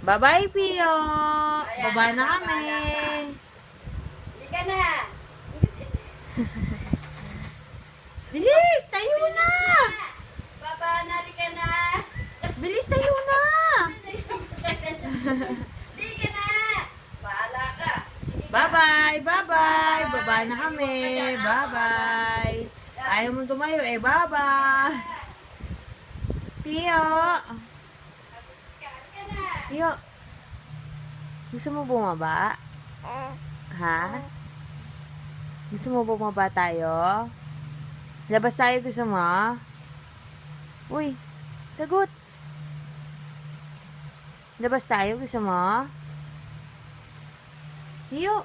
Bye-bye, Pio. Baba na kami. Hindi ka na. Bilis, tayo na. Baba na, di ka na. Bilis, tayo na. Di ka na. Bahala ka. Sige ka. Bye-bye, bye-bye. Baba na kami. Bye-bye. Ayaw mo tumayo eh. Bye-bye. Pio. Di ka na. Pio. Gusto mo bumaba? Ha? Gusto mo bumaba tayo? Labas tayo, gusto mo? Uy, sagot. Labas tayo, gusto mo? Pio.